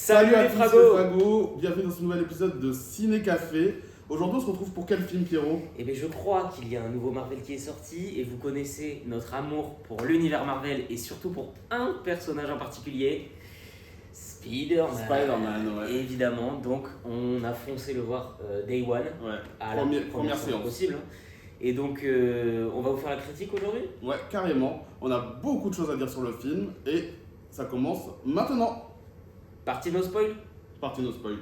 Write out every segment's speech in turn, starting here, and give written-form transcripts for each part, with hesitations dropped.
Salut à les tous, fragos. c'est Fago. Bienvenue dans ce nouvel épisode de Ciné Café. Aujourd'hui, on se retrouve pour quel film, Pierrot? Eh bien, je crois qu'il y a un nouveau Marvel qui est sorti et vous connaissez notre amour pour l'univers Marvel et surtout pour un personnage en particulier, Spider-Man. Spider-Man, ouais. Évidemment, donc on a foncé le voir Day One Ouais, à la première séance. possible. Et donc, on va vous faire la critique aujourd'hui. Ouais, carrément. On a beaucoup de choses à dire sur le film et ça commence maintenant. Partie no spoil. Parti nos spoil.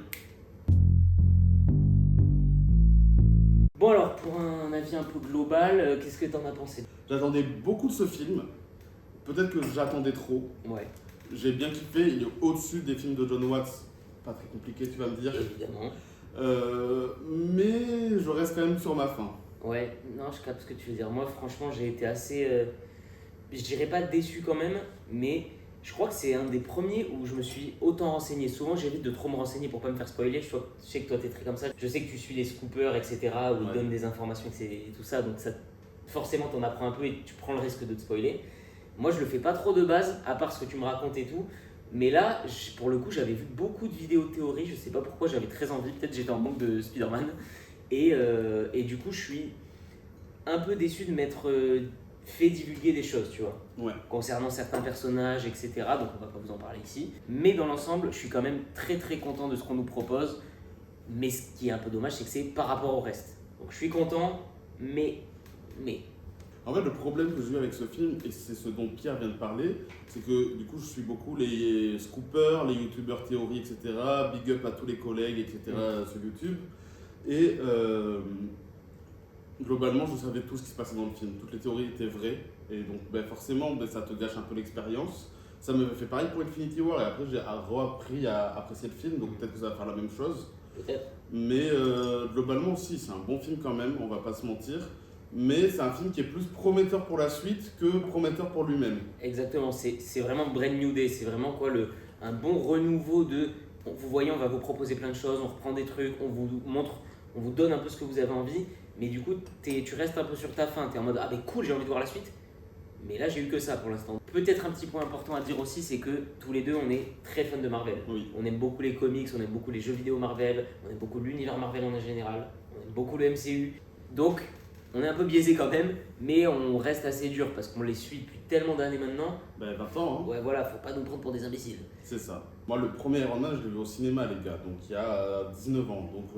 Bon alors, pour un avis un peu global, qu'est-ce que t'en as pensé? J'attendais beaucoup de ce film. Peut-être que j'attendais trop. Ouais, J'ai bien kiffé. Il est au-dessus des films de John Watts. Pas très compliqué, tu vas me dire. évidemment. Mais je reste quand même sur ma faim. Ouais, non, je capte ce que tu veux dire. Moi, franchement, j'ai été assez. Je dirais pas déçu quand même, mais je crois que c'est un des premiers où je me suis autant renseigné. Souvent, j'évite de trop me renseigner pour pas me faire spoiler. Je sais que toi, t'es très comme ça. Je sais que tu suis les scoopers, etc., où ils Ouais. donnent des informations et tout ça. Donc, ça, forcément, t'en apprends un peu et tu prends le risque de te spoiler. Moi, je le fais pas trop de base, à part ce que tu me racontes et tout. Mais là, pour le coup, j'avais vu beaucoup de vidéos théories. Je sais pas pourquoi, j'avais très envie. Peut-être j'étais en manque de Spider-Man. Et du coup, je suis un peu déçu de m'être fait divulguer des choses, tu vois, Ouais. concernant certains personnages, etc. Donc on va pas vous en parler ici. Mais dans l'ensemble, je suis quand même très très content de ce qu'on nous propose. Mais ce qui est un peu dommage, c'est que c'est par rapport au reste. Donc je suis content, mais. En fait, le problème que j'ai eu avec ce film, et c'est ce dont Pierre vient de parler, c'est que du coup, je suis beaucoup les scoopers, les youtubeurs théories, etc. Big up à tous les collègues, etc. sur YouTube. Et globalement, je savais tout ce qui se passait dans le film. Toutes les théories étaient vraies. Et donc, forcément, ça te gâche un peu l'expérience. Ça me fait pareil pour Infinity War. Et après, j'ai repris à apprécier le film. Donc, peut-être que ça va faire la même chose. Peut-être. Mais globalement aussi, c'est un bon film quand même, on va pas se mentir. Mais c'est un film qui est plus prometteur pour la suite que prometteur pour lui-même. Exactement, c'est vraiment Brand New Day. C'est vraiment quoi un bon renouveau de. Vous voyez, on va vous proposer plein de choses, on reprend des trucs, on vous montre, on vous donne un peu ce que vous avez envie. Mais du coup, tu restes un peu sur ta faim. Tu es en mode ah, mais cool, j'ai envie de voir la suite. Mais là, j'ai eu que ça pour l'instant. Peut-être un petit point important à dire aussi, c'est que tous les deux, on est très fans de Marvel. Oui. On aime beaucoup les comics, on aime beaucoup les jeux vidéo Marvel, on aime beaucoup l'univers Marvel en général, on aime beaucoup le MCU. Donc, on est un peu biaisé quand même, mais on reste assez dur parce qu'on les suit depuis tellement d'années maintenant. 20 ans, hein. Ouais, voilà, faut pas nous prendre pour des imbéciles. C'est ça. Moi, le premier Iron Man, je l'ai vu au cinéma, les gars, donc il y a 19 ans. Donc,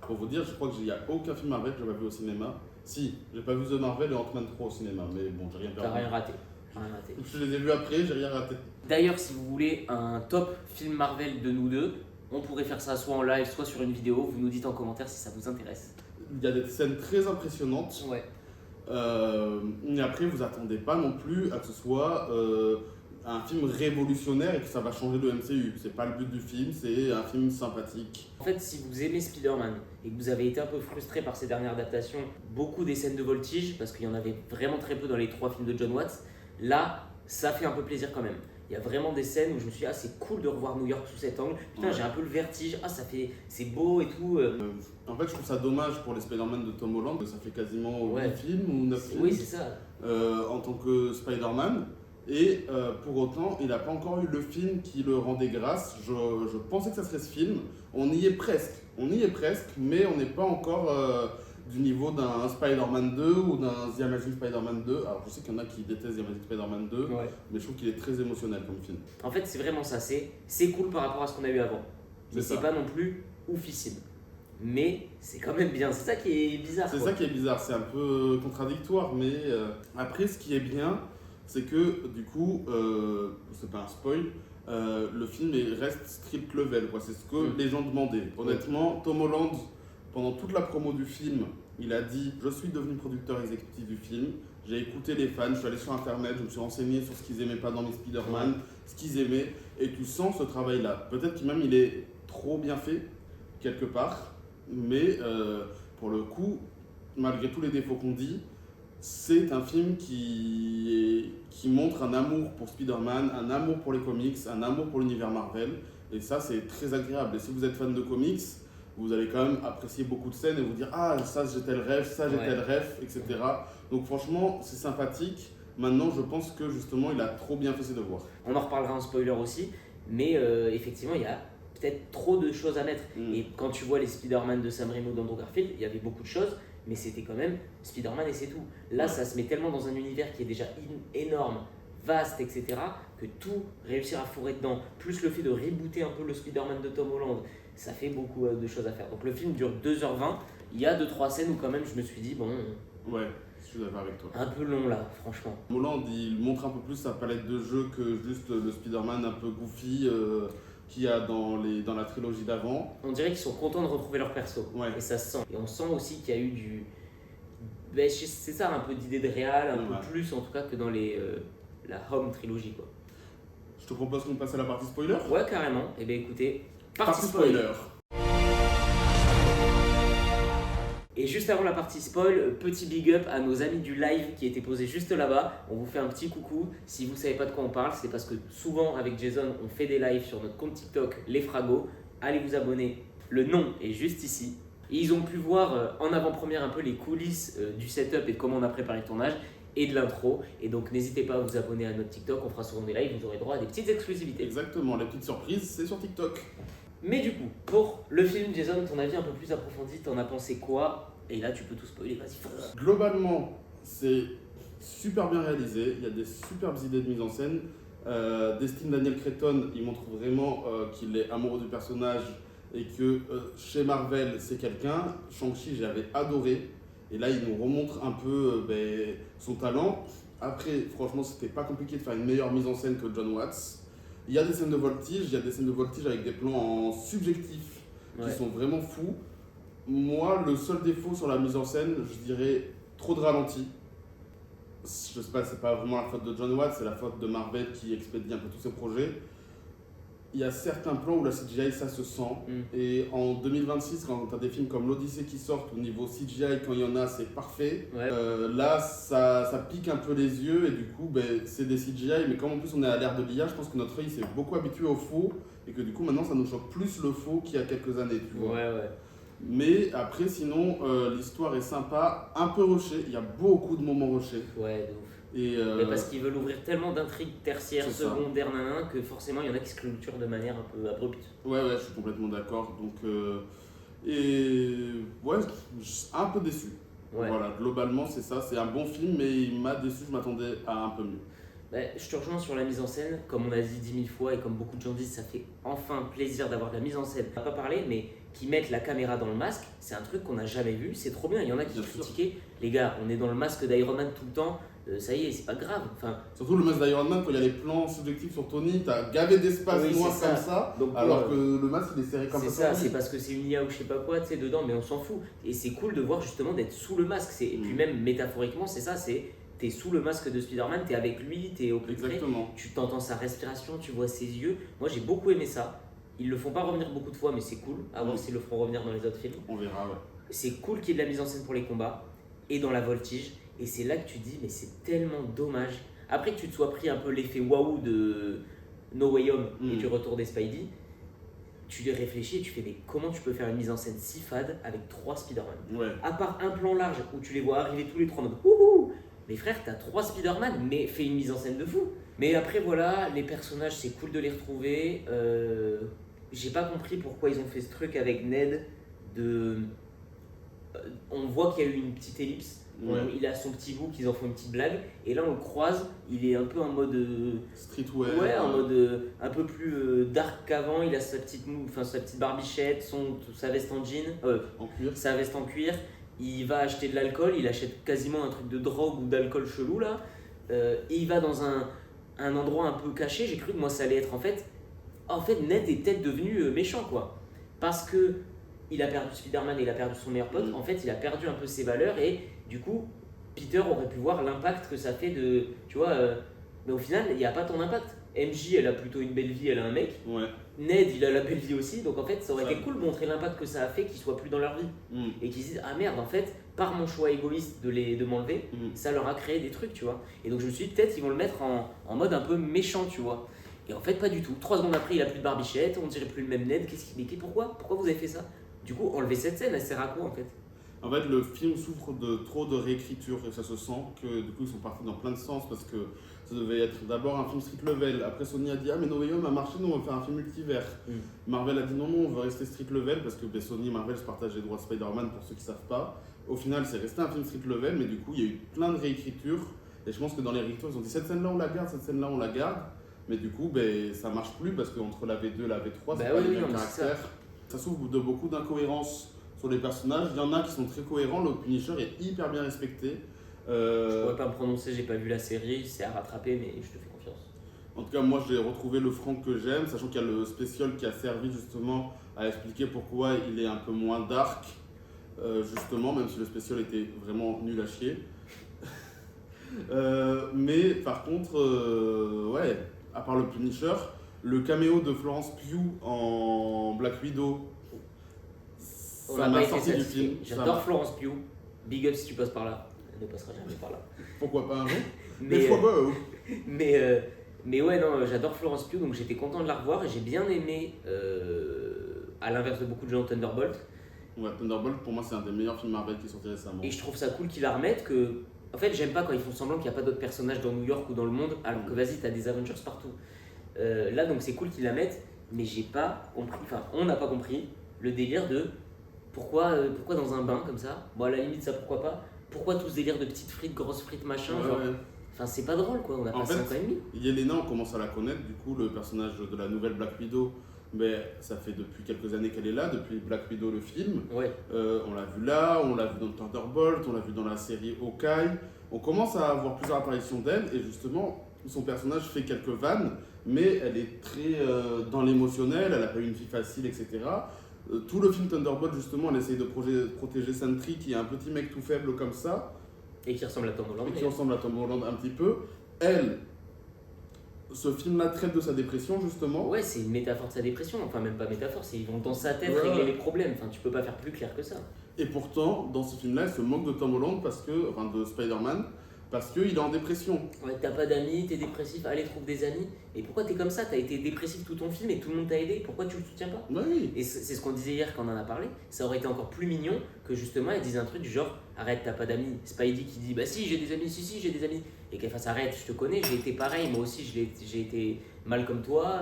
pour vous dire, je crois qu'il n'y a aucun film Marvel que j'ai pas vu au cinéma. Si, j'ai pas vu The Marvel et Ant-Man 3 au cinéma, mais bon, j'ai rien T'as perdu. rien raté. Rien raté. Je les ai vus après, j'ai rien raté. D'ailleurs, si vous voulez un top film Marvel de nous deux, on pourrait faire ça soit en live, soit sur une vidéo. Vous nous dites en commentaire si ça vous intéresse. Il y a des scènes très impressionnantes. Ouais. Mais après, vous attendez pas non plus à que ce soit un film révolutionnaire et que ça va changer le MCU. C'est pas le but du film, c'est un film sympathique. En fait, si vous aimez Spider-Man et que vous avez été un peu frustré par ces dernières adaptations, beaucoup des scènes de voltige, parce qu'il y en avait vraiment très peu dans les 3 films de John Watts, là, ça fait un peu plaisir quand même. Il y a vraiment des scènes où je me suis dit, ah, c'est cool de revoir New York sous cet angle. Putain, Ouais. j'ai un peu le vertige. Ah, c'est beau et tout. En fait, je trouve ça dommage pour les Spider-Man de Tom Holland. Ça fait quasiment Ouais. 8 films ou 9 films Oui, c'est ça. en tant que Spider-Man. Et pour autant, il n'a pas encore eu le film qui le rendait grâce. Je pensais que ça serait ce film. On y est presque. On y est presque, mais on n'est pas encore du niveau d'un Spider-Man 2 ou d'un The Amazing Spider-Man 2. Alors, je sais qu'il y en a qui détestent The Amazing Spider-Man 2, Ouais. mais je trouve qu'il est très émotionnel comme film. En fait, c'est vraiment ça. C'est cool par rapport à ce qu'on a eu avant. Mais C'est c'est ça. pas non plus oufissime. Mais c'est quand même bien. C'est ça qui est bizarre. C'est quoi. ça qui est bizarre, c'est un peu contradictoire, mais après, ce qui est bien, c'est que du coup, c'est pas un spoil, le film reste strict level, quoi. C'est ce que les gens demandaient. Honnêtement, Tom Holland, pendant toute la promo du film, il a dit « Je suis devenu producteur exécutif du film, j'ai écouté les fans, je suis allé sur internet, je me suis renseigné sur ce qu'ils aimaient pas dans les Spider-Man, ce qu'ils aimaient, et tu sens ce travail-là. Peut-être que même il est trop bien fait, quelque part, mais pour le coup, malgré tous les défauts qu'on dit, c'est un film qui montre un amour pour Spider-Man, un amour pour les comics, un amour pour l'univers Marvel. Et ça, c'est très agréable. Et si vous êtes fan de comics, vous allez quand même apprécier beaucoup de scènes et vous dire « Ah, ça j'ai tel rêve, ça j'ai Ouais. tel rêve, etc. » Donc franchement, c'est sympathique. Maintenant, je pense que justement, il a trop bien fait ses devoirs. On en reparlera en spoiler aussi. Mais effectivement, il y a peut-être trop de choses à mettre. Et quand tu vois les Spider-Man de Sam Raimi ou d'Andrew Garfield, il y avait beaucoup de choses, mais c'était quand même Spider-Man et c'est tout. Là, ça se met tellement dans un univers qui est déjà énorme, vaste, etc., que tout réussir à fourrer dedans, plus le fait de rebooter un peu le Spider-Man de Tom Holland, ça fait beaucoup de choses à faire. Donc le film dure 2h20, il y a 2-3 scènes où quand même je me suis dit, bon... Ouais, je suis d'accord avec toi. Un peu long là, franchement. Holland, il montre un peu plus sa palette de jeux que juste le Spider-Man un peu goofy qu'il y a dans la trilogie d'avant. On dirait qu'ils sont contents de retrouver leur perso, et ça se sent. Et on sent aussi qu'il y a eu du... Ben, c'est ça, un peu d'idée de réal, un peu plus en tout cas que dans la Home trilogie, quoi. Je te propose qu'on passe à la partie spoiler. Ouais, carrément. Et bien écoutez, partie spoiler. Et juste avant la partie spoil, petit big up à nos amis du live qui étaient posés juste là-bas. On vous fait un petit coucou. Si vous ne savez pas de quoi on parle, c'est parce que souvent avec Jason, on fait des lives sur notre compte TikTok, les Fragos. Allez vous abonner. Le nom est juste ici. Et ils ont pu voir en avant-première un peu les coulisses du setup et de comment on a préparé le tournage et de l'intro. Et donc n'hésitez pas à vous abonner à notre TikTok. On fera souvent des lives, vous aurez droit à des petites exclusivités. Exactement, les petites surprises, c'est sur TikTok. Mais du coup, pour le film, Jason, ton avis un peu plus approfondi, t'en as pensé quoi? Et là, tu peux tout spoiler, vas-y, fonce. Globalement, c'est super bien réalisé, il y a des superbes idées de mise en scène. Destin Daniel Cretton, il montre vraiment qu'il est amoureux du personnage et que chez Marvel, c'est quelqu'un. Shang-Chi, j'avais adoré. Et là, il nous remontre un peu son talent. Après, franchement, c'était pas compliqué de faire une meilleure mise en scène que John Watts. Il y a des scènes de voltige, avec des plans en subjectif qui sont vraiment fous. Moi, le seul défaut sur la mise en scène, je dirais trop de ralenti. Je sais pas, c'est pas vraiment la faute de John Watts, c'est la faute de Marvel qui expédie un peu tous ses projets. Il y a certains plans où la CGI, ça se sent. Et en 2026, quand tu as des films comme l'Odyssée qui sortent, au niveau CGI, quand il y en a, c'est parfait. Là, ça pique un peu les yeux et du coup, c'est des CGI. Mais comme en plus on est à l'ère de l'IA, je pense que notre œil s'est beaucoup habitué au faux et que du coup, maintenant, ça nous choque plus le faux qu'il y a quelques années. Tu vois. Mais après, sinon, l'histoire est sympa, un peu rushée. Il y a beaucoup de moments rushés. Ouais, de ouf. Mais parce qu'ils veulent ouvrir tellement d'intrigues tertiaires, secondaires, que forcément il y en a qui se clôturent de manière un peu abrupte. Ouais, je suis complètement d'accord. Donc, un peu déçu. Voilà, globalement, c'est ça. C'est un bon film, mais il m'a déçu. Je m'attendais à un peu mieux. Je te rejoins sur la mise en scène. Comme on a dit 10 000 fois et comme beaucoup de gens disent, ça fait enfin plaisir d'avoir de la mise en scène. On va pas parler, mais qui mettent la caméra dans le masque, c'est un truc qu'on n'a jamais vu. C'est trop bien. Il y en a qui critiquaient. Les gars, on est dans le masque d'Iron Man tout le temps. Ça y est, c'est pas grave. Surtout le masque d'Iron Man, quand il y a les plans subjectifs sur Tony, t'as gavé d'espace noir comme ça, donc, alors que le masque il est serré comme ça. C'est ça, c'est parce que c'est une IA ou je sais pas quoi, tu sais, dedans, mais on s'en fout. Et c'est cool de voir justement d'être sous le masque. Et puis même métaphoriquement, c'est ça, t'es sous le masque de Spider-Man, t'es avec lui, t'es au plus près, tu t'entends sa respiration, tu vois ses yeux. Moi j'ai beaucoup aimé ça. Ils le font pas revenir beaucoup de fois, mais c'est cool. À voir s'ils le feront revenir dans les autres films. On verra, C'est cool qu'il y ait de la mise en scène pour les combats et dans la voltige. Et c'est là que tu dis, mais c'est tellement dommage. Après que tu te sois pris un peu l'effet waouh de No Way Home et du retour des Spidey, tu y réfléchis et tu fais, mais comment tu peux faire une mise en scène si fade avec 3 Spider-Man À part un plan large où tu les vois arriver tous les 3 en mode wouhou. Mais frère, t'as 3 Spider-Man, mais fais une mise en scène de fou. Mais après, voilà, les personnages, c'est cool de les retrouver. J'ai pas compris pourquoi ils ont fait ce truc avec Ned. On voit qu'il y a eu une petite ellipse. Il a son petit bouc, ils en font une petite blague. Et là, on le croise, il est un peu en mode. Streetwear. Ouais, en mode un peu plus dark qu'avant. Il a sa petite barbichette, sa veste en jean. En cuir. Sa veste en cuir. Il va acheter de l'alcool, il achète quasiment un truc de drogue ou d'alcool chelou là. Et il va dans un endroit un peu caché. J'ai cru que moi ça allait être en fait Ned est peut-être devenu méchant quoi. Parce que il a perdu Spider-Man et il a perdu son meilleur pote. En fait, il a perdu un peu ses valeurs et du coup, Peter aurait pu voir l'impact que ça fait de. Tu vois, mais au final, il n'y a pas ton impact. MJ, elle a plutôt une belle vie, elle a un mec. Ned, il a la belle vie aussi. Donc en fait, ça aurait été cool de montrer l'impact que ça a fait qu'ils soient plus dans leur vie. Et qu'ils se disent, ah merde, en fait, par mon choix égoïste de m'enlever, ça leur a créé des trucs, tu vois. Et donc je me suis dit, peut-être ils vont le mettre en mode un peu méchant, tu vois. Et en fait, pas du tout. 3 secondes après, il a plus de barbichette, on dirait plus le même Ned. Pourquoi vous avez fait ça? Du coup, enlever cette scène, elle sert à quoi en fait? En fait, le film souffre de trop de réécriture et ça se sent que du coup ils sont partis dans plein de sens parce que ça devait être d'abord un film street level. Après Sony a dit ah mais No Way Home a marché, nous on va faire un film multivers. Marvel a dit non, on veut rester street level parce que Sony et Marvel se partagent les droits de Spider-Man pour ceux qui ne savent pas. Au final, c'est resté un film street level, mais du coup il y a eu plein de réécritures. Et je pense que dans les réécritures, ils ont dit cette scène-là on la garde, cette scène-là on la garde. Mais du coup, ça marche plus parce qu'entre la V2 et la V3, c'est pas les mêmes caractères. Ça souffre de beaucoup d'incohérences sur les personnages. Il y en a qui sont très cohérents. Le Punisher est hyper bien respecté. Je pourrais pas me prononcer, j'ai pas vu la série, c'est à rattraper, mais je te fais confiance. En tout cas, moi j'ai retrouvé le Frank que j'aime, sachant qu'il y a le spécial qui a servi justement à expliquer pourquoi il est un peu moins dark. Justement, même si le spécial était vraiment nul à chier. Mais par contre, ouais, à part le Punisher, le caméo de Florence Pugh en Black Widow, ça m'a sorti du film. J'adore Florence Pugh. Big up si tu passes par là. Elle ne passera jamais par là. Pourquoi pas un jour? Mais ouais, non, j'adore Florence Pugh, donc j'étais content de la revoir et j'ai bien aimé, à l'inverse de beaucoup de gens, Thunderbolt. Ouais, Thunderbolt pour moi c'est un des meilleurs films Marvel qui est sorti récemment. Et je trouve ça cool qu'ils la remettent, que... En fait, j'aime pas quand ils font semblant qu'il n'y a pas d'autres personnages dans New York ou dans le monde, alors que vas-y, t'as des Avengers partout. Là, donc c'est cool qu'ils la mettent, mais j'ai pas compris, enfin, on n'a pas compris le délire de pourquoi dans un bain comme ça, bon, à la limite, ça pourquoi pas, pourquoi tout ce délire de petites frites, grosses frites, machin, genre. Ouais. Enfin, c'est pas drôle quoi, on a passé 5 ans et demi. Yelena, on commence à la connaître, du coup, le personnage de la nouvelle Black Widow, mais ça fait depuis quelques années qu'elle est là, depuis Black Widow le film. Ouais. On l'a vu là, on l'a vu dans Thunderbolt, on l'a vu dans la série Hawkeye. On commence à avoir plusieurs apparitions d'elle et justement, son personnage fait quelques vannes, mais elle est très dans l'émotionnel, elle n'a pas eu une vie facile, etc. Tout le film Thunderbolt, justement, elle essaye de protéger Sentry, qui est un petit mec tout faible comme ça. Et qui ressemble à Tom Holland. Et qui ressemble à Tom Holland un petit peu. Elle, ce film-là traite de sa dépression, justement. Ouais, c'est une métaphore de sa dépression. Enfin, même pas métaphore, c'est ils vont dans sa tête régler les problèmes. Enfin, tu peux pas faire plus clair que ça. Et pourtant, dans ce film-là, elle se moque de Tom Holland, enfin de Spider-Man, parce qu'il est en dépression. Ouais, t'as pas d'amis, t'es dépressif, allez, trouve des amis. Et pourquoi t'es comme ça? T'as été dépressif tout ton film et tout le monde t'a aidé. Pourquoi tu le soutiens pas? Oui. Et c'est ce qu'on disait hier quand on en a parlé. Ça aurait été encore plus mignon que justement elle dise un truc du genre arrête, t'as pas d'amis. Spidey qui dit bah si, j'ai des amis, si, j'ai des amis. Et qu'elle fasse arrête, je te connais, j'ai été pareil, moi aussi j'ai été mal comme toi.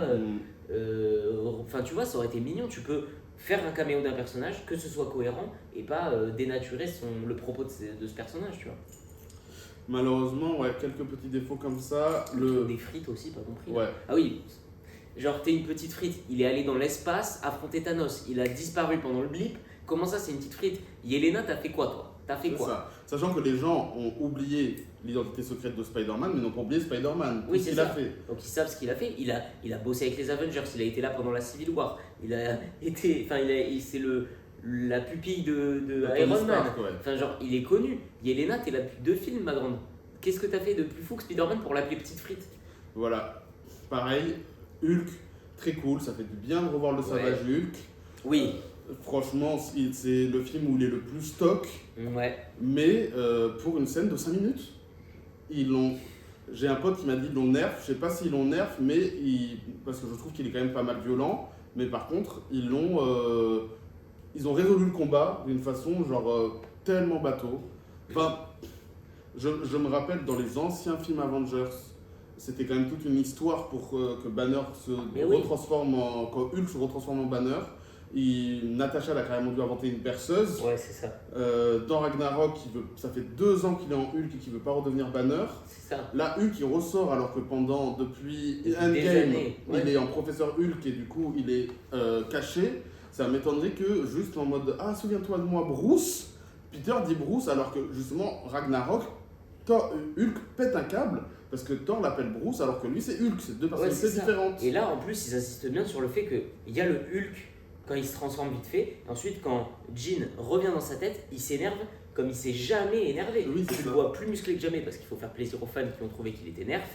Enfin, tu vois, ça aurait été mignon. Tu peux faire un caméo d'un personnage, que ce soit cohérent et pas dénaturer le propos de ce personnage, tu vois. Malheureusement, ouais, quelques petits défauts comme ça. Des frites aussi, pas compris. Ouais. Ah oui, genre t'es une petite frite, il est allé dans l'espace affronter Thanos, il a disparu pendant le blip. Comment ça, c'est une petite frite? Yelena, t'as fait quoi toi? T'as fait quoi ça. Sachant que les gens ont oublié l'identité secrète de Spider-Man, mais n'ont pas oublié Spider-Man. Oui, c'est ça. Donc ils savent ce qu'il a fait. Il a bossé avec les Avengers, il a été là pendant la Civil War. Il a été, enfin, c'est la pupille de Iron Man. Ouais. Enfin, genre, il est connu. Yelena, t'es là depuis 2 films, ma grande. Qu'est-ce que t'as fait de plus fou que Spider-Man pour l'appeler petite frite? Voilà. Pareil, Hulk, très cool. Ça fait du bien de revoir le Savage Hulk. Oui. Franchement, c'est le film où il est le plus stock. Ouais. Mais pour une scène de 5 minutes, j'ai un pote qui m'a dit ils l'ont nerf. Je sais pas s'ils l'ont nerf, mais parce que je trouve qu'il est quand même pas mal violent. Mais par contre, ils ont résolu le combat d'une façon genre tellement bateau. Enfin, je me rappelle dans les anciens films Avengers, c'était quand même toute une histoire pour que Banner se retransforme quand Hulk se retransforme en Banner. Natasha a carrément dû inventer une perceuse. Ouais, c'est ça. Dans Ragnarok, ça fait 2 ans qu'il est en Hulk et qu'il veut pas redevenir Banner. C'est ça. Là, Hulk il ressort alors que depuis Endgame, il est en professeur Hulk et du coup il est caché. Ça m'étonnerait que juste en mode ah souviens-toi de moi Bruce, Peter dit Bruce alors que justement Ragnarok, Hulk pète un câble. Parce que Thor l'appelle Bruce alors que lui c'est Hulk, c'est 2 personnalités différentes. Et là en plus ils insistent bien sur le fait qu'il y a le Hulk quand il se transforme vite fait, et ensuite quand Jean revient dans sa tête, il s'énerve comme il s'est jamais énervé. Oui, tu le vois plus musclé que jamais parce qu'il faut faire plaisir aux fans qui ont trouvé qu'il était nerf.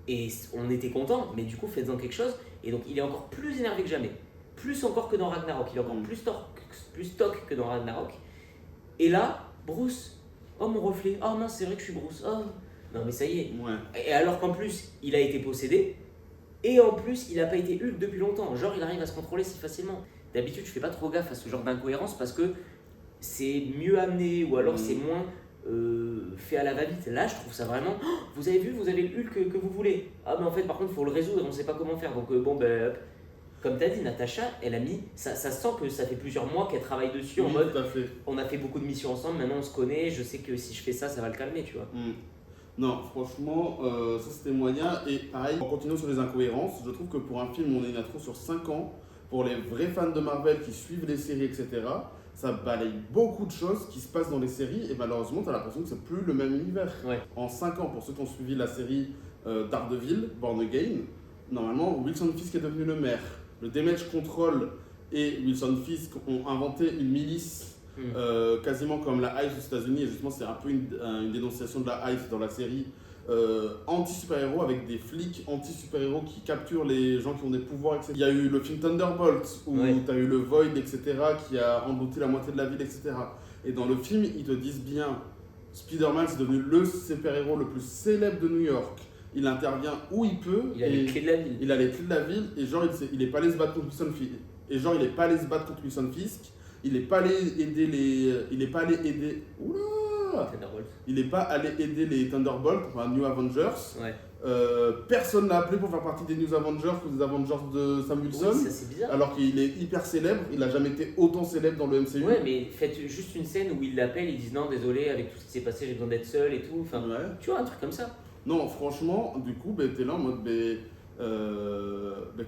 Et on était content, mais du coup faites-en quelque chose. Et donc il est encore plus énervé que jamais. Plus encore que dans Ragnarok, il est encore plus stock que dans Ragnarok. Et là, Bruce, oh mon reflet, oh mince c'est vrai que je suis Bruce, oh non mais ça y est. Ouais. Et alors qu'en plus il a été possédé, et en plus il n'a pas été Hulk depuis longtemps, genre il arrive à se contrôler si facilement. D'habitude, je fais pas trop gaffe à ce genre d'incohérence parce que c'est mieux amené ou alors c'est moins fait à la va-vite. Là, je trouve ça vraiment. Oh, vous avez vu, vous avez le Hulk que vous voulez. Ah, mais en fait, par contre, il faut le résoudre, on sait pas comment faire. Donc, bon, ben, hop. Comme tu as dit, Natacha, elle a mis. Ça se sent que ça fait plusieurs mois qu'elle travaille dessus en mode. Tout à fait. On a fait beaucoup de missions ensemble, maintenant on se connaît, je sais que si je fais ça, ça va le calmer, tu vois. Non, franchement, ça c'était moyen. Et pareil, en continuant sur les incohérences, je trouve que pour un film, on a une intro sur 5 ans. Pour les vrais fans de Marvel qui suivent les séries, etc., ça balaye beaucoup de choses qui se passent dans les séries. Et malheureusement, tu as l'impression que c'est plus le même univers. Ouais. En 5 ans, pour ceux qui ont suivi la série Daredevil, Born Again, normalement, Wilson Fisk est devenu le maire. Le Damage Control et Wilson Fisk ont inventé une milice quasiment comme la ICE aux États-Unis, et justement c'est un peu une dénonciation de la ICE dans la série, anti-super-héros avec des flics anti-super-héros qui capturent les gens qui ont des pouvoirs, etc. Il y a eu le film Thunderbolt où tu as eu le Void, etc., qui a englouti la moitié de la ville, etc. Et dans le film, ils te disent bien, Spider-Man c'est devenu le super-héros le plus célèbre de New York. Il intervient où il peut. Il a les clés de la ville. Il a les clés de la ville et genre il est pas allé se battre contre Wilson Fisk. Et genre il est pas allé se battre contre Wilson Fisk. Il est pas allé aider les. Il est pas allé aider. Oula. Thunderbolt. Il est pas allé aider les Thunderbolts, enfin New Avengers. Ouais. Personne l'a appelé pour faire partie des New Avengers ou des Avengers de Sam Wilson. Oui, ça c'est bizarre. Alors qu'il est hyper célèbre. Il a jamais été autant célèbre dans le MCU. Ouais, mais faites juste une scène où ils l'appellent, ils disent non, désolé, avec tout ce qui s'est passé, j'ai besoin d'être seul et tout. Enfin, Ouais. tu vois, un truc comme ça. Non, franchement, du coup, t'es là en mode,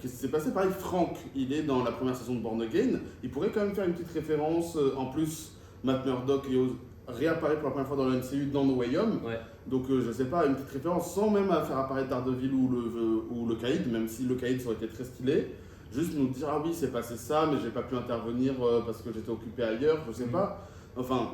qu'est-ce qui s'est passé? Pareil, Frank, il est dans la première saison de Born Again, il pourrait quand même faire une petite référence. En plus, Matt Murdock réapparaît pour la première fois dans le MCU dans No Way Home. Ouais. Donc, je sais pas, une petite référence sans même faire apparaître Daredevil ou le Caïd, même si le Caïd ça aurait été très stylé. Juste nous dire, ah oui, c'est passé ça, mais j'ai pas pu intervenir parce que j'étais occupé ailleurs, je sais pas. Enfin,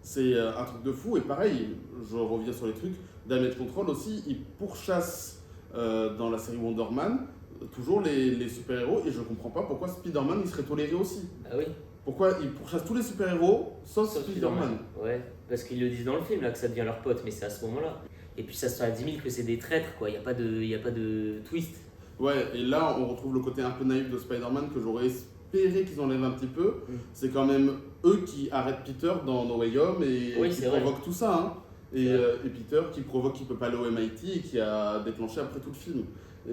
c'est un truc de fou. Et pareil, je reviens sur les trucs. Damage Control aussi, il pourchasse dans la série Wonder Man toujours les super-héros. Et je comprends pas pourquoi Spider-Man il serait toléré aussi. Ah oui. Pourquoi ils pourchassent tous les super-héros sauf Spider-Man. Ouais, parce qu'ils le disent dans le film là que ça devient leur pote, mais c'est à ce moment-là. Et puis ça se fait à 10 000 que c'est des traîtres, quoi. Il n'y a pas de twist. Ouais, et là on retrouve le côté un peu naïf de Spider-Man que j'aurais espéré qu'ils enlèvent un petit peu. C'est quand même eux qui arrêtent Peter dans No Way Home et qui provoquent tout ça. Hein. Et Peter qui provoque qu'il ne peut pas aller au MIT et qui a déclenché après tout le film.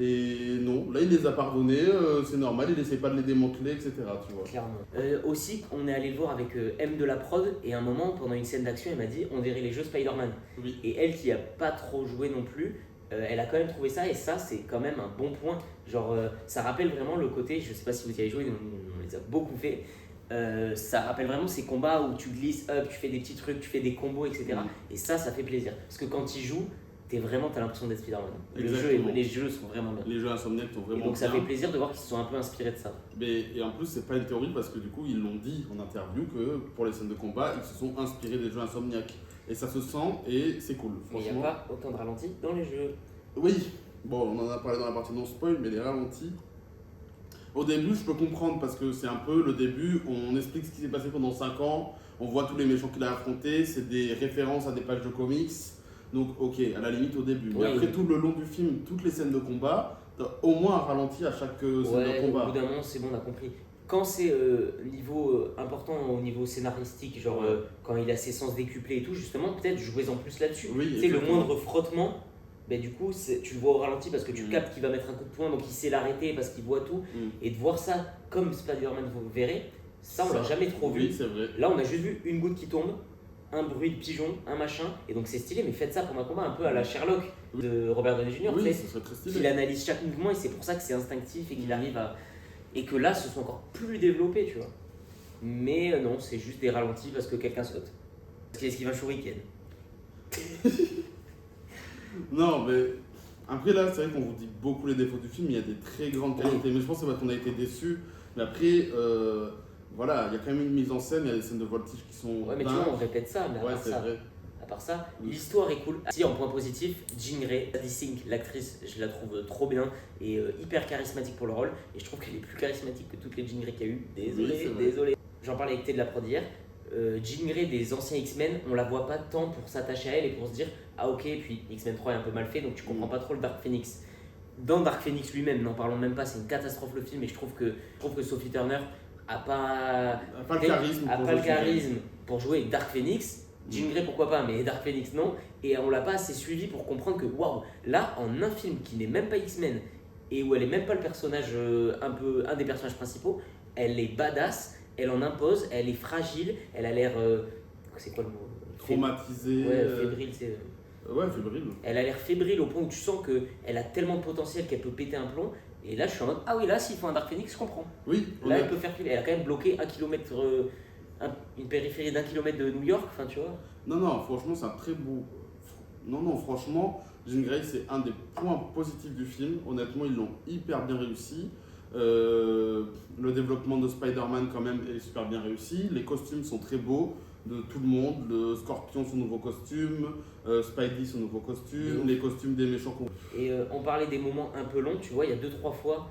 Et non, là il les a pardonnés, c'est normal, il n'essaie pas de les démanteler, etc. Tu vois. Clairement. Aussi, on est allé le voir avec M de la prod, et à un moment, pendant une scène d'action, elle m'a dit on dirait les jeux Spider-Man. Oui. Et elle qui a pas trop joué non plus, elle a quand même trouvé ça, et ça c'est quand même un bon point. Genre, ça rappelle vraiment le côté, je sais pas si vous y avez joué, on les a beaucoup fait. Ça rappelle vraiment ces combats où tu glisses up, tu fais des petits trucs, tu fais des combos, etc. Et ça fait plaisir. Parce que quand ils jouent, t'as l'impression d'être Spider-Man. Les jeux sont vraiment bien. Les jeux Insomniac sont vraiment bien. Et donc ça fait plaisir de voir qu'ils se sont un peu inspirés de ça. Et en plus, c'est pas une théorie parce que du coup, ils l'ont dit en interview que pour les scènes de combat, ils se sont inspirés des jeux Insomniac. Et ça se sent et c'est cool. Mais il n'y a pas autant de ralentis dans les jeux. Oui, bon, on en a parlé dans la partie non spoil, mais les ralentis. Au début, je peux comprendre parce que c'est un peu le début, on explique ce qui s'est passé pendant 5 ans, on voit tous les méchants qu'il a affrontés, c'est des références à des pages de comics. Donc, ok, à la limite au début. Mais après, tout le long du film, toutes les scènes de combat, t'as au moins un ralenti à chaque scène de combat. Au bout d'un moment, c'est bon, on a compris. Quand c'est niveau important au niveau scénaristique, genre quand il a ses sens décuplés et tout, justement, peut-être jouez-en plus là-dessus. Oui, c'est le moindre frottement. Ben, du coup, tu le vois au ralenti parce que tu captes qu'il va mettre un coup de poing, donc il sait l'arrêter parce qu'il voit tout. Et de voir ça comme Spider-Man, vous verrez, ça on l'a jamais trop vu. Oui, c'est vrai. Là, on a juste vu une goutte qui tombe, un bruit de pigeon, un machin, et donc c'est stylé, mais faites ça pendant un combat un peu à la Sherlock de Robert Downey Jr. Oui, ça serait très stylé. Il analyse chaque mouvement et c'est pour ça que c'est instinctif et qu'il arrive à. Et que là, ce soit encore plus développé, tu vois. Mais non, c'est juste des ralentis parce que quelqu'un saute. Est-ce qu'il va shuriken? Non, mais après là, c'est vrai qu'on vous dit beaucoup les défauts du film, il y a des très grandes qualités, mais je pense que c'est parce qu'on a été déçus. Mais après, voilà, il y a quand même une mise en scène, il y a des scènes de voltige qui sont. Ouais, mais tu vois, on répète ça, mais à part ça, l'histoire est cool. Si, en point positif, Jean Grey, Sadie Sink, l'actrice, je la trouve trop bien et hyper charismatique pour le rôle. Et je trouve qu'elle est plus charismatique que toutes les Jean Grey qu'il y a eu. Désolé. J'en parlais avec T de la prod hier. Jean Grey des anciens X-Men, on la voit pas tant pour s'attacher à elle et pour se dire ah ok, puis X-Men 3 est un peu mal fait donc tu comprends pas trop le Dark Phoenix. Dans Dark Phoenix lui-même, n'en parlons même pas, c'est une catastrophe le film et je trouve que Sophie Turner, a pas, Pas le charisme. a pour pas le jouer Jean Grey. charisme pour jouer Dark Phoenix. Jean Grey pourquoi pas, mais Dark Phoenix non. Et on l'a pas assez suivi pour comprendre que waouh, là en un film qui n'est même pas X-Men et où elle est même pas le personnage un des personnages principaux, elle est badass, elle en impose, elle est fragile, elle a l'air c'est quoi le mot? Traumatisé. Ouais, fébrile, c'est. Ouais, fébrile. Elle a l'air fébrile au point où tu sens qu'elle a tellement de potentiel qu'elle peut péter un plomb. Et là, je suis en mode, ah oui, là, s'il faut un Dark Phoenix, je comprends. Oui, Là, elle peut faire flipper. Elle a quand même bloqué un kilomètre, une périphérie d'1 kilomètre de New York, enfin, tu vois. Non, franchement, c'est un très beau. Non, franchement, Jean Grey, c'est un des points positifs du film. Honnêtement, ils l'ont hyper bien réussi. Le développement de Spider-Man, quand même, est super bien réussi. Les costumes sont très beaux de tout le monde. Le Scorpion, son nouveau costume. Spidey, son nouveau costume. Les costumes des méchants. Et on parlait des moments un peu longs, tu vois, il y a 2-3 fois.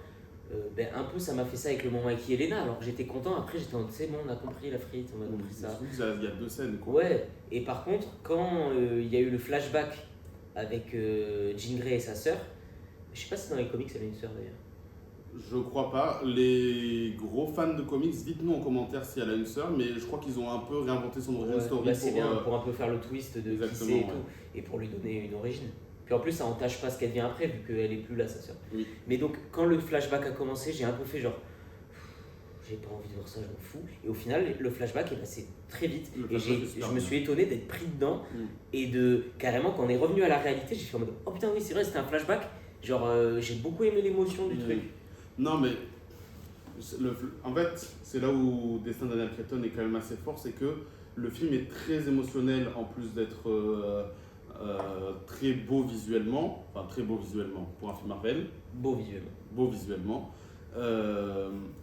Un peu ça m'a fait ça avec le moment avec Yelena, alors j'étais content, après j'étais en mode c'est bon, on a compris la frite, on a compris ça. Il y a 2 scènes quoi. Ouais, et par contre, quand il y a eu le flashback avec Jean Grey et sa sœur, je sais pas si dans les comics elle a une sœur d'ailleurs. Je crois pas. Les gros fans de comics, dites-nous en commentaire si elle a une sœur, mais je crois qu'ils ont un peu réinventé son origin story Bah, c'est bien pour un peu faire le twist de qui c'est et tout, et pour lui donner une origine. Puis en plus, ça entache pas ce qu'elle vient après, vu qu'elle est plus là, sa sœur. Oui. Mais donc, quand le flashback a commencé, j'ai un peu fait genre, j'ai pas envie de voir ça, je m'en fous. Et au final, le flashback est passé très vite. Et je me suis étonné d'être pris dedans. Et de carrément, quand on est revenu à la réalité, j'ai fait en mode, oh putain, oui, c'est vrai, c'était un flashback. Genre, j'ai beaucoup aimé l'émotion du truc. Non, mais en fait, c'est là où Destin Daniel Cretton est quand même assez fort, c'est que le film est très émotionnel en plus d'être très beau visuellement, enfin très beau visuellement pour un film Marvel. Beau visuellement. Beau visuellement.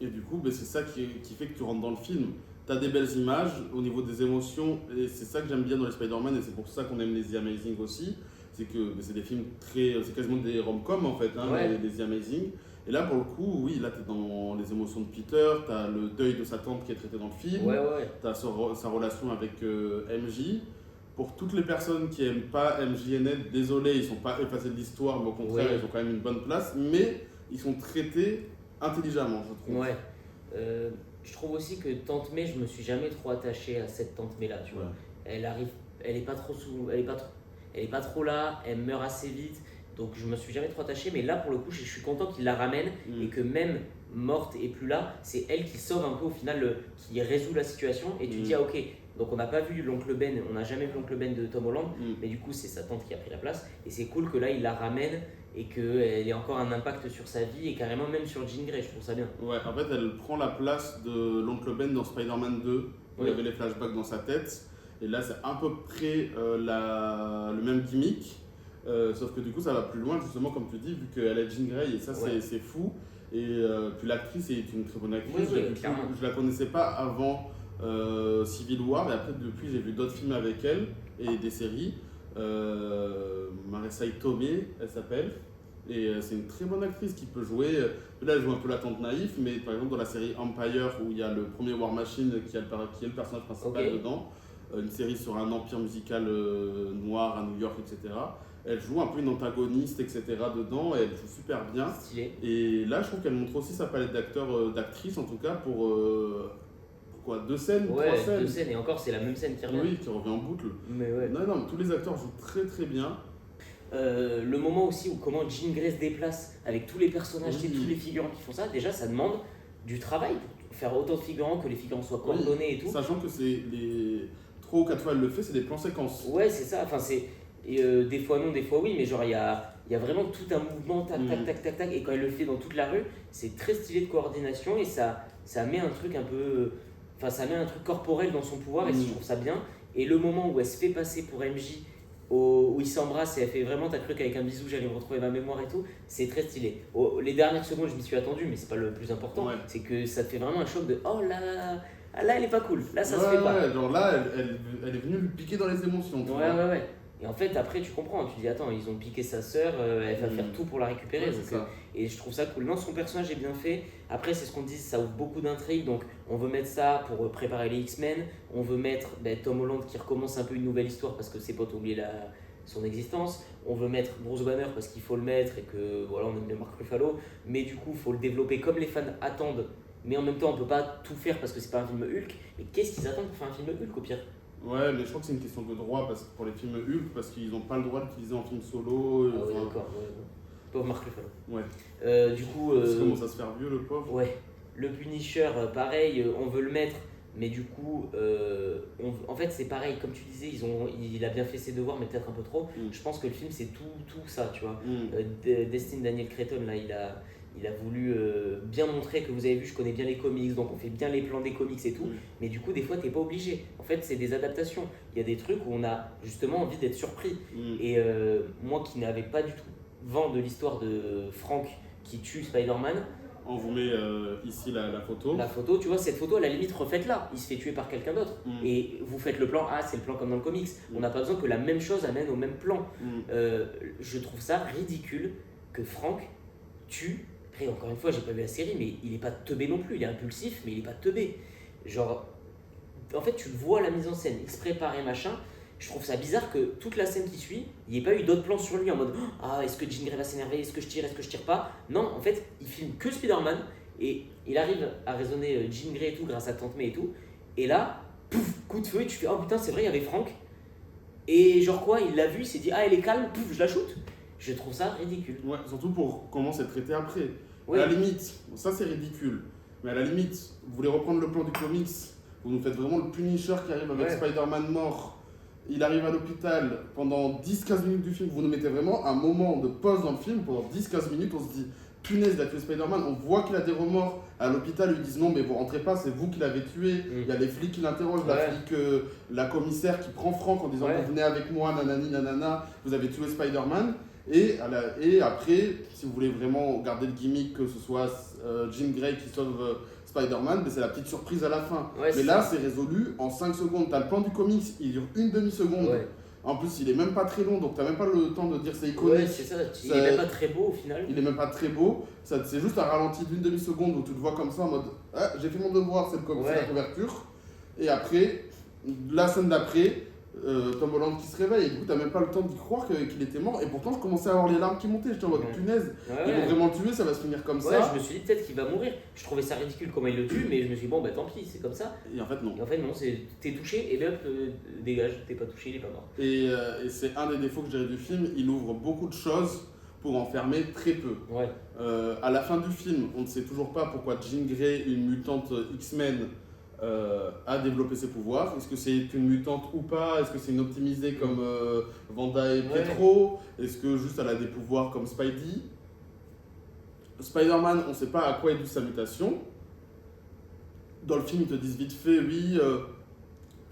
Et du coup, c'est ça qui fait que tu rentres dans le film. Tu as des belles images au niveau des émotions, et c'est ça que j'aime bien dans les Spider-Man, et c'est pour ça qu'on aime les The Amazing aussi. C'est que c'est des films c'est quasiment des rom-coms en fait, hein, ouais. les The Amazing. Et là, pour le coup, oui, là, tu es dans les émotions de Peter, tu as le deuil de sa tante qui est traité dans le film, ouais. tu as sa relation avec MJ. Pour toutes les personnes qui n'aiment pas MJ et Ned, désolé, ils ne sont pas effacés de l'histoire, mais au contraire, ils ont quand même une bonne place, mais ils sont traités intelligemment, je trouve. Ouais. Je trouve aussi que Tante May, je me suis jamais trop attaché à cette Tante May là, tu vois. Elle arrive, elle est pas trop là, elle meurt assez vite. Donc je me suis jamais trop attaché, mais là pour le coup je suis content qu'il la ramène et que même morte et plus là, c'est elle qui sauve un peu au final, qui résout la situation et tu dis ah ok, donc on n'a pas vu l'oncle Ben, on n'a jamais vu l'oncle Ben de Tom Holland, mais du coup c'est sa tante qui a pris la place et c'est cool que là il la ramène et qu'elle ait encore un impact sur sa vie et carrément même sur Jean Grey, je trouve ça bien. Ouais, en fait elle prend la place de l'oncle Ben dans Spider-Man 2, où il y avait les flashbacks dans sa tête, et là c'est à peu près le même gimmick. Sauf que du coup ça va plus loin justement comme tu dis vu qu'elle est Jean Grey et ça c'est fou et puis l'actrice est une très bonne actrice. Je la connaissais pas avant Civil War et après depuis j'ai vu d'autres films avec elle et des séries. Marissa Tomei elle s'appelle et c'est une très bonne actrice qui peut jouer. Là elle joue un peu la tante naïve mais par exemple dans la série Empire où il y a le premier War Machine qui est le personnage principal dedans, une série sur un empire musical noir à New York etc. Elle joue un peu une antagoniste, etc. dedans, et elle joue super bien. Stylé. Et là, je trouve qu'elle montre aussi sa palette d'acteurs, d'actrices en tout cas, pour quoi, 2 scènes, 3 scènes. 2 scènes, et encore, c'est la même scène qui revient. Oui, qui revient en boucle. Mais ouais. Non, tous les acteurs jouent très très bien. Le moment aussi où comment Jean Grey se déplace avec tous les personnages, tous les figurants qui font ça, déjà ça demande du travail pour faire autant de figurants, que les figurants soient coordonnés et tout. Sachant que c'est les 3 ou 4 fois elle le fait, c'est des plans séquences. Ouais, c'est ça. Enfin, c'est des fois non, des fois oui, mais genre il y a vraiment tout un mouvement, tac, tac, et quand elle le fait dans toute la rue, c'est très stylé de coordination et ça met un truc un peu. Enfin, ça met un truc corporel dans son pouvoir et je trouve ça bien. Et le moment où elle se fait passer pour MJ, où ils s'embrassent et elle fait vraiment, t'as cru qu'avec un bisou j'allais me retrouver ma mémoire et tout, c'est très stylé. Les dernières secondes, je m'y suis attendu, mais c'est pas le plus important. C'est que ça te fait vraiment un choc de oh là, elle est pas cool, là ça se fait pas. Ouais, genre là, elle est venue lui piquer dans les émotions. Ouais. Et en fait, après, tu comprends, tu dis attends, ils ont piqué sa sœur, elle va faire tout pour la récupérer. Donc, et je trouve ça cool. Non, son personnage est bien fait. Après, c'est ce qu'on dit, ça ouvre beaucoup d'intrigues. Donc, on veut mettre ça pour préparer les X-Men. On veut mettre Tom Holland qui recommence un peu une nouvelle histoire parce que ses potes ont oublié son existence. On veut mettre Bruce Banner parce qu'il faut le mettre et que voilà, on aime bien Mark Ruffalo. Mais du coup, il faut le développer comme les fans attendent mais en même temps, on peut pas tout faire parce que c'est pas un film Hulk. Mais qu'est-ce qu'ils attendent pour faire un film Hulk au pire? Ouais, mais je crois que c'est une question de droit pour les films Hulk, parce qu'ils n'ont pas le droit d'utiliser en film solo. Ah ouais, d'accord. Ouais. Pauvre Mark Ruffalo. Ouais. Du coup, Ça commence à se faire vieux, le pauvre. ouais, le Punisher, pareil, on veut le mettre, mais du coup, en fait, c'est pareil, comme tu disais, il a bien fait ses devoirs, mais peut-être un peu trop. Je pense que le film, c'est tout ça, tu vois. Destin Daniel Cretton, là, il a voulu bien montrer que vous avez vu, je connais bien les comics, donc on fait bien les plans des comics et tout, mais du coup, des fois, t'es pas obligé. En fait, c'est des adaptations. Il y a des trucs où on a justement envie d'être surpris. Et moi qui n'avais pas du tout vent de l'histoire de Frank qui tue Spider-Man, On vous met ici la photo. la photo, tu vois, cette photo, à la limite, refaites-la. Il se fait tuer par quelqu'un d'autre. Et vous faites le plan, ah, c'est le plan comme dans le comics. On n'a pas besoin que la même chose amène au même plan. Je trouve ça ridicule que Frank tue. Après, encore une fois, j'ai pas vu la série, mais il est pas teubé non plus. Il est impulsif, mais il est pas teubé. Genre, en fait, tu le vois à la mise en scène, il se prépare et machin. Je trouve ça bizarre que toute la scène qui suit, il n'y ait pas eu d'autres plans sur lui en mode ah, est-ce que Jean Grey va s'énerver, est-ce que je tire pas. Non, en fait, il filme que Spider-Man et il arrive à raisonner Jean Grey et tout grâce à Tante May et tout. Et là, pouf, coup de feu, et tu fais oh putain, c'est vrai, il y avait Frank. Et genre quoi, il l'a vu, il s'est dit ah, elle est calme, pouf, je la shoot. Je trouve ça ridicule. Ouais, surtout pour comment c'est traité après. Oui. À la limite, ça c'est ridicule, mais à la limite, vous voulez reprendre le plan du comics, vous nous faites vraiment le Punisher qui arrive avec Spider-Man mort. Il arrive à l'hôpital pendant 10-15 minutes du film. Vous nous mettez vraiment un moment de pause dans le film. Pendant 10-15 minutes, on se dit punaise, il a tué Spider-Man. On voit qu'il a des remords. À l'hôpital, ils lui disent non, mais vous rentrez pas, c'est vous qui l'avez tué. Il y a les flics qui l'interrogent, la commissaire qui prend Frank en disant vous venez avec moi, nanani, nanana, vous avez tué Spider-Man. Et après, si vous voulez vraiment garder le gimmick, que ce soit Jean Grey qui sauve Spider-Man, mais c'est la petite surprise à la fin. Mais là, c'est résolu en 5 secondes. T'as le plan du comics, il dure une demi-seconde. En plus, il est même pas très long, donc t'as même pas le temps de dire c'est iconique. Ouais, c'est ça. Il est même pas très beau au final. Il est même pas très beau. C'est juste un ralenti d'une demi-seconde où tu te vois comme ça en mode ah, j'ai fait mon devoir, c'est la couverture. Et après, la scène d'après, Tom Holland qui se réveille, et du coup t'as même pas le temps d'y croire qu'il était mort, et pourtant je commençais à avoir les larmes qui montaient, j'étais en mode punaise, ils vont vraiment le tuer, ça va se finir comme ça. Je me suis dit peut-être qu'il va mourir, je trouvais ça ridicule comment il le tue, mais je me suis dit bon bah tant pis, c'est comme ça. Et en fait non. T'es touché, et bien dégage, t'es pas touché, il est pas mort. Et c'est un des défauts que j'ai du film, il ouvre beaucoup de choses pour enfermer très peu. À la fin du film, on ne sait toujours pas pourquoi Jean Grey, une mutante X-Men, a développé ses pouvoirs. Est-ce que c'est une mutante ou pas? Est-ce que c'est une optimisée comme Wanda et Pietro? Est-ce que juste elle a des pouvoirs comme Spidey? Spider-Man, on ne sait pas à quoi est due sa mutation. Dans le film, ils te disent vite fait, oui,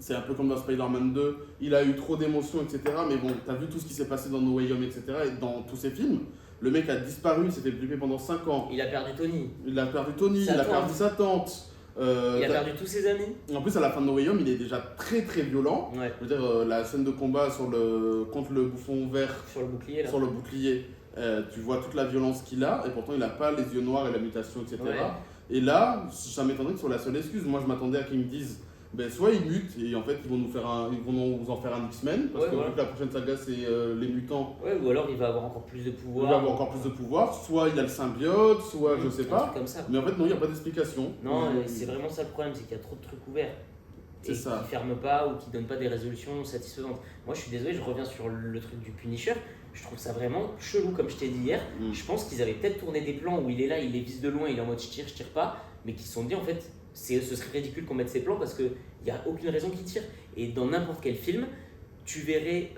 c'est un peu comme dans Spider-Man 2, il a eu trop d'émotions, etc. Mais bon, t'as vu tout ce qui s'est passé dans No Way Home, etc. Et dans tous ces films, le mec a disparu, il s'est fait flipper pendant 5 ans. Il a perdu Tony. Il a perdu sa tante. Il a perdu tous ses amis. En plus, à la fin de No Way Home, il est déjà très très violent. Je veux dire, la scène de combat contre le bouffon vert sur le bouclier, là. Tu vois toute la violence qu'il a, et pourtant il n'a pas les yeux noirs et la mutation, etc. Et là, ça m'étonnerait que ce soit la seule excuse. Moi, je m'attendais à qu'ils me disent soit ils mutent, et en fait, ils vont nous en faire un X-Men, parce que vu que la prochaine saga, c'est les mutants. Ou alors il va avoir encore plus de pouvoir. Soit il a le symbiote, soit je sais pas. Comme ça. Mais en fait, non, il n'y a pas d'explication. Non, c'est vraiment ça le problème, c'est qu'il y a trop de trucs ouverts. Et qui ne ferment pas ou qui ne donnent pas des résolutions satisfaisantes. Moi, je suis désolé, je reviens sur le truc du Punisher. Je trouve ça vraiment chelou, comme je t'ai dit hier. Je pense qu'ils avaient peut-être tourné des plans où il est là, il les vise de loin, il est en mode je tire pas, mais qui se sont dit en fait, ce serait ridicule qu'on mette ces plans parce qu'il n'y a aucune raison qu'il tire. Et dans n'importe quel film, tu verrais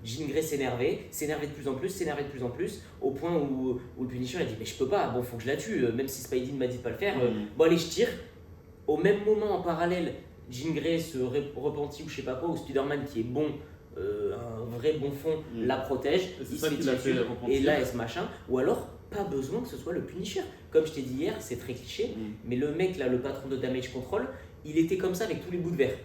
Jean Grey s'énerver de plus en plus, au point où le Punisher il dit mais je peux pas, bon faut que je la tue, même si Spidey ne m'a dit de pas le faire, bon allez je tire. Au même moment en parallèle, Jean Grey se repentit ou je sais pas quoi, ou Spider-Man qui est bon, un vrai bon fond, la protège, il se fait tirer dessus, et là elle se machin, ou alors pas besoin que ce soit le Punisher. Comme je t'ai dit hier, c'est très cliché, mais le mec là, le patron de Damage Control, il était comme ça avec tous les bouts de verre.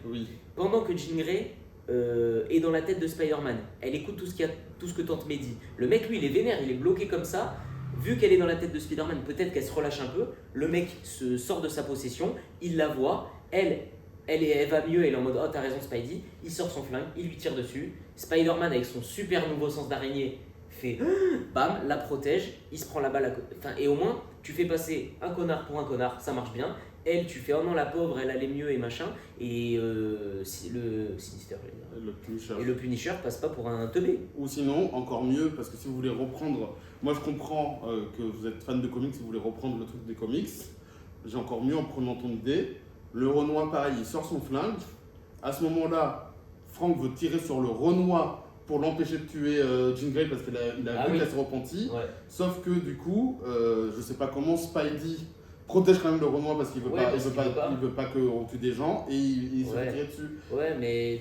Pendant que Jean Grey est dans la tête de Spider-Man, elle écoute tout ce que Tante May dit. Le mec lui il est vénère, il est bloqué comme ça. Vu qu'elle est dans la tête de Spider-Man, peut-être qu'elle se relâche un peu. Le mec se sort de sa possession, il la voit, elle va mieux, elle est en mode oh t'as raison Spidey, il sort son flingue, il lui tire dessus. Spider-Man avec son super nouveau sens d'araignée fait bam, la protège, il se prend la balle enfin, et au moins tu fais passer un connard pour un connard, ça marche bien. Elle, tu fais oh non la pauvre, elle allait mieux et machin. Et si le Sinister et le Punisher passe pas pour un teubé. Ou sinon, encore mieux, parce que si vous voulez reprendre, moi je comprends que vous êtes fan de comics, si vous voulez reprendre le truc des comics, j'ai encore mieux en prenant ton idée. Le Renoir, pareil, il sort son flingue. À ce moment-là, Frank veut tirer sur le Renoir pour l'empêcher de tuer Jean Grey parce qu'il a vu qu'elle s'est repentie. Ouais. Sauf que du coup, je sais pas comment Spidey protège quand même le Renoir parce qu'il veut pas qu'on tue des gens et il se fait tirer dessus. Ouais, mais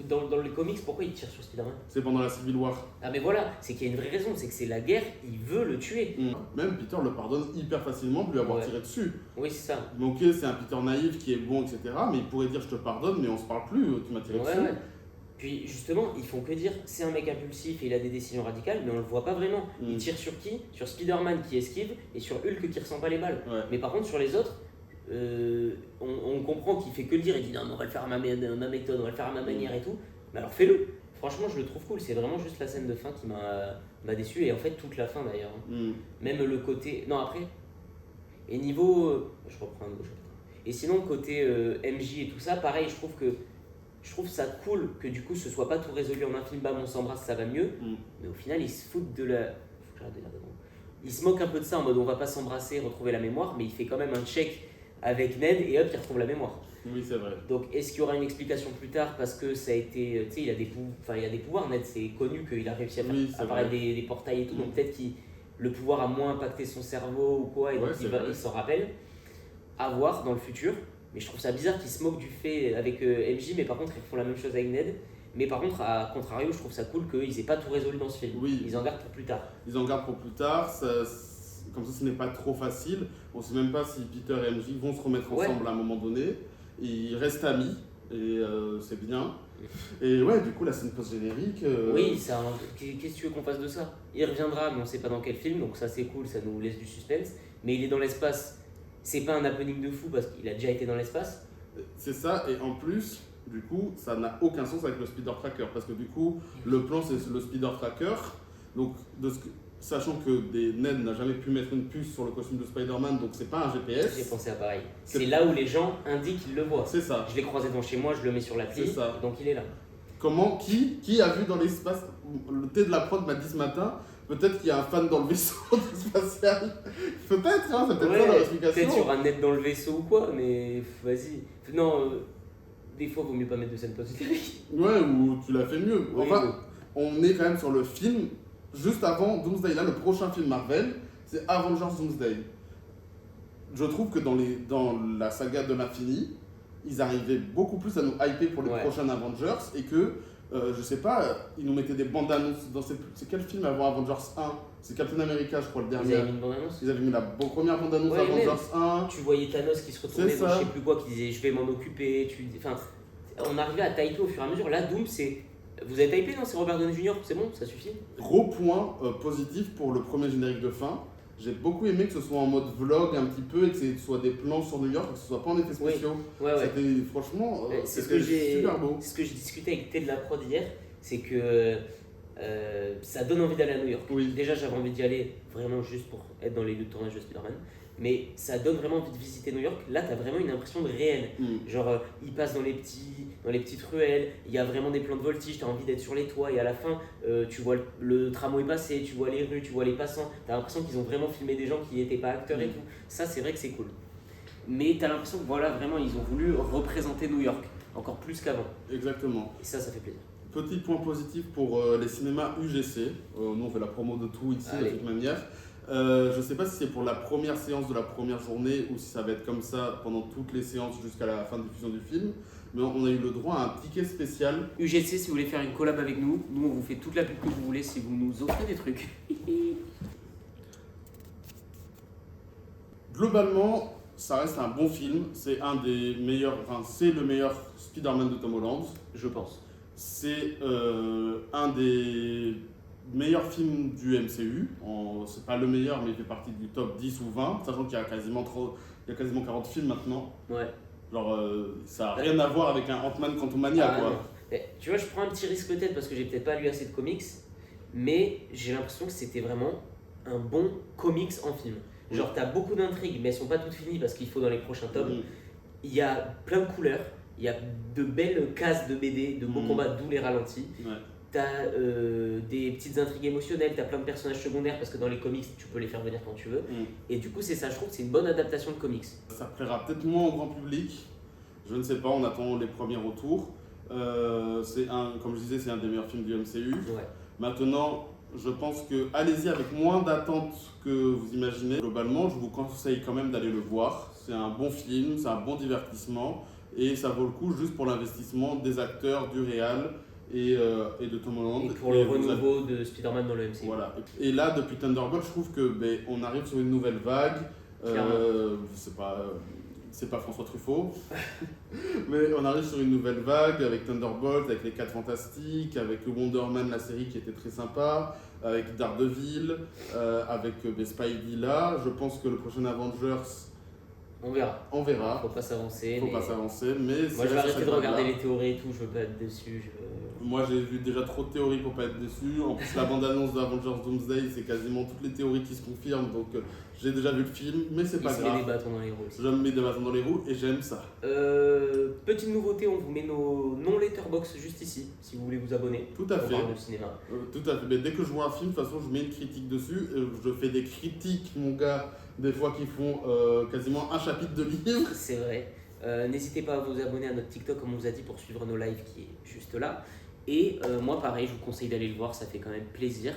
dans les comics, pourquoi il tire sur Spider-Man? C'est pendant la Civil War. Ah mais voilà, c'est qu'il y a une vraie raison, c'est que c'est la guerre, il veut le tuer. Même Peter le pardonne hyper facilement de lui avoir tiré dessus. Oui, c'est ça. Mais ok, c'est un Peter naïf qui est bon, etc. Mais il pourrait dire je te pardonne, mais on se parle plus, tu m'as tiré dessus. Ouais. Puis justement, ils font que dire c'est un mec impulsif et il a des décisions radicales, mais on le voit pas vraiment. Il tire sur qui? Sur Spider-Man qui esquive et sur Hulk qui ressent pas les balles. Ouais. Mais par contre, sur les autres, on comprend qu'il fait que le dire. Il dit non, mais on va le faire à ma méthode, on va le faire à ma manière et tout. Mais alors fais-le. Franchement, je le trouve cool. C'est vraiment juste la scène de fin qui m'a déçu. Et en fait, toute la fin d'ailleurs. Même le côté. Non, après. Et niveau. Je reprends un gauche. Et sinon, côté MJ et tout ça, pareil, je trouve ça cool que du coup ce soit pas tout résolu en un film, bam, on s'embrasse, ça va mieux. Mais au final, ils se foutent de la. Faut que j'arrête de dire dedans. Il se moque un peu de ça en mode on va pas s'embrasser, retrouver la mémoire, mais il fait quand même un check avec Ned et hop, il retrouve la mémoire. Oui, c'est vrai. Donc est-ce qu'il y aura une explication plus tard parce que ça a été. Tu sais, il a des pouvoirs, Ned, c'est connu qu'il a réussi à faire apparaître des portails et tout, donc peut-être que le pouvoir a moins impacté son cerveau ou quoi, et donc il s'en rappelle. À voir dans le futur. Mais je trouve ça bizarre qu'ils se moquent du fait avec MJ, mais par contre ils font la même chose avec Ned. Mais par contre, à contrario, je trouve ça cool qu'ils aient pas tout résolu dans ce film. Oui. Ils en gardent pour plus tard. Ils en gardent pour plus tard, comme ça ce n'est pas trop facile. On sait même pas si Peter et MJ vont se remettre ensemble à un moment donné. Ils restent amis, et c'est bien. Et ouais, du coup, la scène post-générique. Oui, qu'est-ce que tu veux qu'on fasse de ça? Il reviendra, mais on sait pas dans quel film, donc ça c'est cool, ça nous laisse du suspense. Mais il est dans l'espace. C'est pas un happening de fou parce qu'il a déjà été dans l'espace. C'est ça, et en plus, du coup, ça n'a aucun sens avec le Speeder Tracker. Parce que du coup, le plan c'est le Speeder Tracker. Donc, sachant que Ned n'a jamais pu mettre une puce sur le costume de Spider-Man, donc c'est pas un GPS. J'ai pensé à pareil. C'est là où les gens indiquent qu'ils le voient. C'est ça. Je l'ai croisé devant chez moi, je le mets sur l'appli, donc il est là. Comment qui a vu dans l'espace? Le thé de la prod m'a dit ce matin. Peut-être qu'il y a un fan dans le vaisseau spatial. Peut-être, hein, c'est peut-être ça leur explication. Peut-être sur un net dans le vaisseau ou quoi, mais vas-y. Non, des fois, il vaut mieux pas mettre de scène post-générique. Ouais, ou tu l'as fait mieux. Enfin, on est quand même sur le film juste avant Doomsday. Là, le prochain film Marvel, c'est Avengers Doomsday. Je trouve que dans la saga de l'infini, ils arrivaient beaucoup plus à nous hyper pour les prochains Avengers et que. Je sais pas, ils nous mettaient des bandes annonces dans c'est quel film avant Avengers 1? C'est Captain America, je crois, le dernier. Ils avaient mis une bande annonce. Ils avaient mis la première bande annonce Avengers 1. Tu voyais Thanos qui se retournait dans je sais plus quoi, qui disait je vais m'en occuper. Enfin, on arrivait à typer au fur et à mesure. Là, Doom, c'est. Vous avez typé, non? C'est Robert Downey Jr., c'est bon, ça suffit. Gros point positif pour le premier générique de fin. J'ai beaucoup aimé que ce soit en mode vlog un petit peu et que ce soit des plans sur New York, que ce soit pas en effets spéciaux. C'était franchement super beau. C'est ce que j'ai discuté avec T de la prod hier, c'est que ça donne envie d'aller à New York. Déjà j'avais envie d'y aller vraiment juste pour être dans les lieux de tournage de Spider-Man. Mais ça donne vraiment envie de visiter New York. Là, tu as vraiment une impression de réel. Genre, il passe dans les petites ruelles, il y a vraiment des plans de voltige, tu as envie d'être sur les toits et à la fin, tu vois le tramway passer, tu vois les rues, tu vois les passants. Tu as l'impression qu'ils ont vraiment filmé des gens qui n'étaient pas acteurs et tout. Ça, c'est vrai que c'est cool. Mais tu as l'impression que voilà, vraiment, ils ont voulu représenter New York, encore plus qu'avant. Exactement. Et ça fait plaisir. Petit point positif pour les cinémas UGC. Nous, on fait la promo de tout ici de toute manière. Je ne sais pas si c'est pour la première séance de la première journée ou si ça va être comme ça pendant toutes les séances jusqu'à la fin de diffusion du film. Mais on a eu le droit à un ticket spécial. UGC, si vous voulez faire une collab avec nous, on vous fait toute la pub que vous voulez si vous nous offrez des trucs. Globalement, ça reste un bon film. C'est c'est le meilleur Spider-Man de Tom Holland, je pense. C'est un des meilleur film du MCU, c'est pas le meilleur mais il fait partie du top 10 ou 20, sachant qu'il y a quasiment 40 films maintenant. Genre ça n'a rien à voir avec un Ant-Man Quantumania quoi. Mais, tu vois, je prends un petit risque peut-être parce que j'ai peut-être pas lu assez de comics, mais j'ai l'impression que c'était vraiment un bon comics en film. Genre, t'as beaucoup d'intrigues, mais elles sont pas toutes finies parce qu'il faut dans les prochains tomes. Il y a plein de couleurs, il y a de belles cases de BD, de beaux combats, d'où les ralentis. T'as des petites intrigues émotionnelles, t'as plein de personnages secondaires parce que dans les comics tu peux les faire venir quand tu veux. Et du coup c'est ça, je trouve que c'est une bonne adaptation de comics. Ça plaira peut-être moins au grand public, je ne sais pas, on attend les premiers retours. Comme je disais, c'est un des meilleurs films du MCU. Maintenant, je pense que allez-y avec moins d'attentes que vous imaginez. Globalement, je vous conseille quand même d'aller le voir. C'est un bon film, c'est un bon divertissement et ça vaut le coup juste pour l'investissement des acteurs, du réal et de Tom Holland. Et pour le renouveau de Spider-Man dans le MCU. Voilà. Et là, depuis Thunderbolt, je trouve que on arrive sur une nouvelle vague. C'est pas François Truffaut, mais on arrive sur une nouvelle vague avec Thunderbolt, avec les 4 Fantastiques, avec Wonder Man, la série qui était très sympa, avec Daredevil, avec Spidey là. Je pense que le prochain Avengers, on verra. Faut pas s'avancer. Mais moi je vais arrêter de regarder les théories et tout, je veux pas être déçu. Moi j'ai vu déjà trop de théories pour pas être déçu. En plus la bande-annonce de Avengers Doomsday, c'est quasiment toutes les théories qui se confirment, donc j'ai déjà vu le film, mais c'est pas grave. Il se met des bâtons dans les roues aussi. Je me mets des bâtons dans les roues et j'aime ça. Petite nouveauté, on vous met nos non-letterbox juste ici, si vous voulez vous abonner. Tout à fait. On parle de cinéma. Tout à fait. Mais dès que je vois un film, de toute façon je mets une critique dessus. Je fais des critiques, mon gars, des fois qui font quasiment un chapitre de livre. C'est vrai. N'hésitez pas à vous abonner à notre TikTok comme on vous a dit pour suivre nos lives qui est juste là. Et moi pareil, je vous conseille d'aller le voir, ça fait quand même plaisir.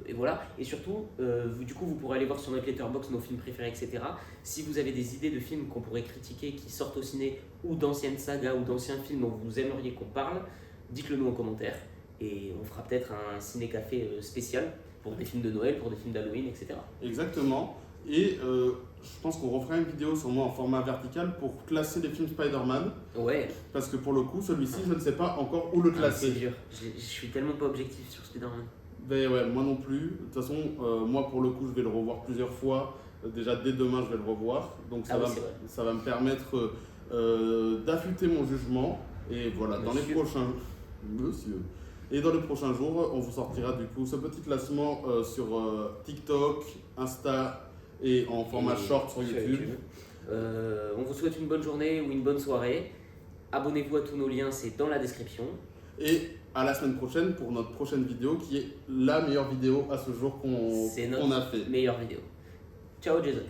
Et voilà. Et surtout, vous pourrez aller voir sur notre letterbox nos films préférés, etc. Si vous avez des idées de films qu'on pourrait critiquer, qui sortent au ciné, ou d'anciennes sagas, ou d'anciens films dont vous aimeriez qu'on parle, dites-le nous en commentaire. Et on fera peut-être un ciné-café spécial pour des films de Noël, pour des films d'Halloween, etc. Exactement. Et je pense qu'on refera une vidéo sûrement en format vertical pour classer les films Spider-Man. Ouais. Parce que pour le coup, celui-ci, je ne sais pas encore où le classer. C'est dur. Je suis tellement pas objectif sur Spider-Man. Ben ouais, moi non plus. De toute façon, moi pour le coup, je vais le revoir plusieurs fois. Déjà dès demain, je vais le revoir. Donc ça va me permettre d'affûter mon jugement. Et voilà, dans les prochains jours, on vous sortira du coup ce petit classement sur TikTok, Insta et en format short sur YouTube. On vous souhaite une bonne journée ou une bonne soirée. Abonnez-vous à tous nos liens, c'est dans la description. Et à la semaine prochaine pour notre prochaine vidéo qui est la meilleure vidéo à ce jour qu'on a fait. Meilleure vidéo. Ciao Jason.